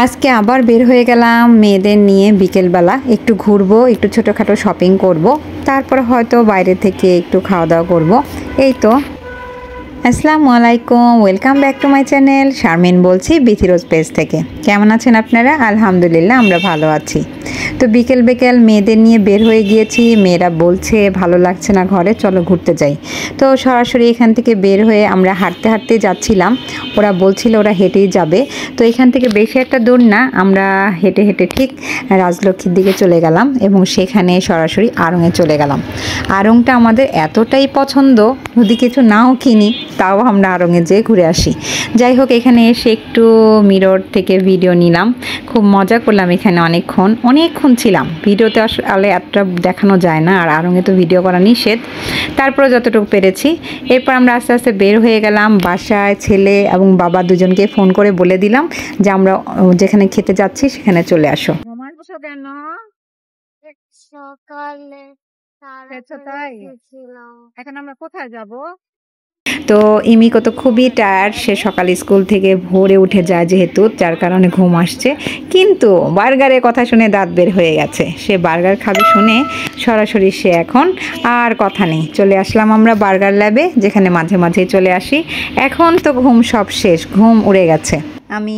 আজকে আবার বের হয়ে গেলাম মেয়েদের নিয়ে বিকেলবেলা একটু ঘুরবো, একটু ছোটোখাটো শপিং করব, তারপর হয়তো বাইরে থেকে একটু খাওয়া দাওয়া করব। এই তো। আসসালামু আলাইকুম, welcome back to my channel. Sharmin বলছি বিথিরোজ পেজ থেকে। কেমন আছেন আপনারা? আলহামদুলিল্লাহ আমরা ভালো আছি। তো বিকেল বিকেল মেয়েদের নিয়ে বের হয়ে গিয়েছি। মেয়েরা বলছে ভালো লাগছে না ঘরে, চলো ঘুরতে যাই। তো সরাসরি এখান থেকে বের হয়ে আমরা হাঁটতে হাঁটতে যাচ্ছিলাম। ওরা বলছিল ওরা হেঁটেই যাবে। তো এখান থেকে বেশি একটা দূর না, আমরা হেঁটে হেঁটে ঠিক রাজলক্ষ্মীর দিকে চলে গেলাম এবং সেখানে সরাসরি আড়ংয়ে চলে গেলাম। আড়ংটা আমাদের এতটাই পছন্দ, যদি কিছু নাও কিনি তাও আমরা আড়ংয়ে যেয়ে ঘুরে আসি। যাই হোক, এখানে এসে একটু মিরর থেকে ভিডিও নিলাম, খুব মজা করলাম। এখানে অনেকক্ষণ ছিলাম। ভিডিওতে আসলে এতটা দেখানো যায় না, আর আড়ংয়ে তো ভিডিও করা নিষেধ, তারপরে যতটুকু পেরেছি। এরপর আমরা আস্তে আস্তে বের হয়ে গেলাম বাসায়। ছেলে এবং বাবা দুজনকে ফোন করে বলে দিলাম যে আমরা যেখানে খেতে যাচ্ছি সেখানে চলে আসো। কেন সকালে এখন আমরা কোথায় যাব? তো ইমিকো তো খুবই টায়ার্ড, সে সকাল স্কুল থেকে ভোরে উঠে যায় যেহেতু, যার কারণে ঘুম আসছে। কিন্তু বার্গারের কথা শুনে দাঁত বের হয়ে গেছে। সে বার্গার খাবে শুনে সরাসরি সে এখন আর কথা নেই। চলে আসলাম আমরা বার্গার ল্যাবে, যেখানে মাঝে মাঝেই চলে আসি। এখন তো ঘুম সব শেষ, ঘুম উড়ে গেছে। আমি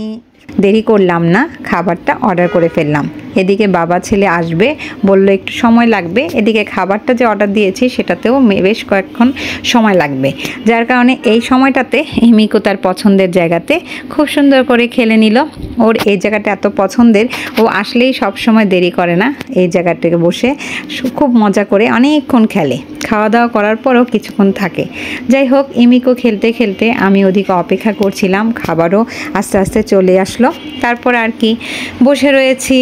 দেরি করলাম না, খাবারটা অর্ডার করে ফেললাম। এদিকে বাবা ছেলে আসবে, বলল একটু সময় লাগবে। এদিকে খাবারটা যে অর্ডার দিয়েছি সেটাতেও বেশ কয়েকক্ষণ সময় লাগবে, যার কারণে এই সময়টাতে মিকো তার পছন্দের জায়গাতে খুব সুন্দর করে খেলে নিল। ওর এই জায়গাটা এত পছন্দের, ও আসলেই সব সময় দেরি করে না, এই জায়গাটাকে বসে খুব মজা করে অনেকক্ষণ খেলে। খাওয়া দাওয়া করার পরও কিছুক্ষণ থাকে। যাই হোক, ইমিকো খেলতে খেলতে আমি ওদিকে অপেক্ষা করছিলাম, খাবারও আস্তে আস্তে চলে আসলো। তারপর আর কি বসে রয়েছি,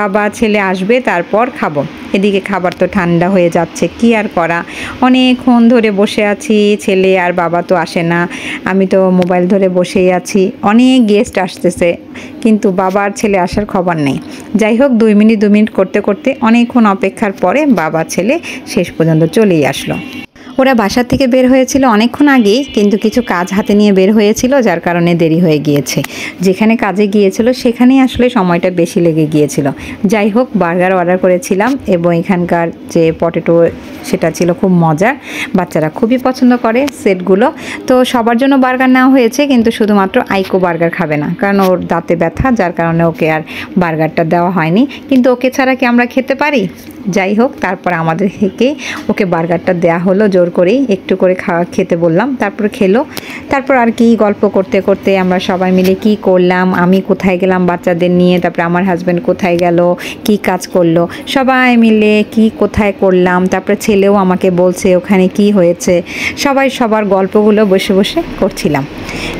বাবা ছেলে আসবে তারপর খাবো। এদিকে খাবার তো ঠান্ডা হয়ে যাচ্ছে, কি আর করা। অনেকক্ষণ ধরে বসে আছি, ছেলে আর বাবা তো আসে না, আমি তো মোবাইল ধরে বসেই আছি। অনেক গেস্ট আসতেছে কিন্তু বাবা আর ছেলে আসার খবর নেই। যাই হোক, 2 মিনিট করতে করতে অনেকক্ষণ অপেক্ষার পরে বাবা ছেলে শেষ পর্যন্ত চলেই আসলো। ওরা বাসা থেকে বের হয়েছিল অনেকক্ষণ আগেই, কিন্তু কিছু কাজ হাতে নিয়ে বের হয়েছিল, যার কারণে দেরি হয়ে গিয়েছে। যেখানে কাজে গিয়েছিল সেখানেই আসলে সময়টা বেশি লেগে গিয়েছিল। যাই হোক, বার্গার অর্ডার করেছিলাম এবং এখানকার যে পটেটো সেটা ছিল খুব মজার, বাচ্চারা খুবই পছন্দ করে সেটগুলো। তো সবার জন্য বার্গার নেওয়া হয়েছে, কিন্তু শুধুমাত্র আইকো বার্গার খাবে না, কারণ ওর দাঁতে ব্যথা, যার কারণে ওকে আর বার্গারটা দেওয়া হয়নি। কিন্তু ওকে ছাড়া কি আমরা খেতে পারি? যাই হোক, তারপর আমাদের থেকে ওকে বার্গারটা দেয়া হলো, জোর করেই একটু করে খেতে বললাম। তারপর খেলো। তারপর আর কি গল্প করতে করতে আমরা সবাই মিলে কি করলাম, আমি কোথায় গেলাম বাচ্চাদের নিয়ে, তারপর আমার হাজব্যান্ড কোথায় গেল, কি কাজ করলো, সবাই মিলে কি কোথায় করলাম। তারপরে ছেলেও আমাকে বলছে ওখানে কি হয়েছে। সবাই সবার গল্পগুলো বসে বসে করছিলাম।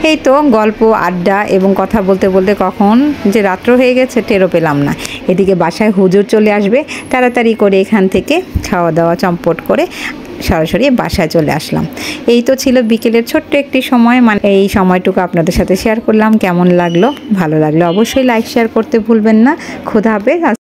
এই তো গল্প আড্ডা এবং কথা বলতে বলতে কখন যে রাত্র হয়ে গেছে টেরও পেলাম না। এদিকে বাসায় হুজুর চলে আসবে, তাড়াতাড়ি করে এখান থেকে খাওয়া দাওয়া চম্পট করে সরাসরি বাসায় চলে আসলাম। এই তো ছিল বিকেলের ছোট্ট একটি সময়, মানে এই সময়টুকু আপনাদের সাথে শেয়ার করলাম। কেমন লাগলো? ভালো লাগলো অবশ্যই লাইক শেয়ার করতে ভুলবেন না। খোদা হাফেজ।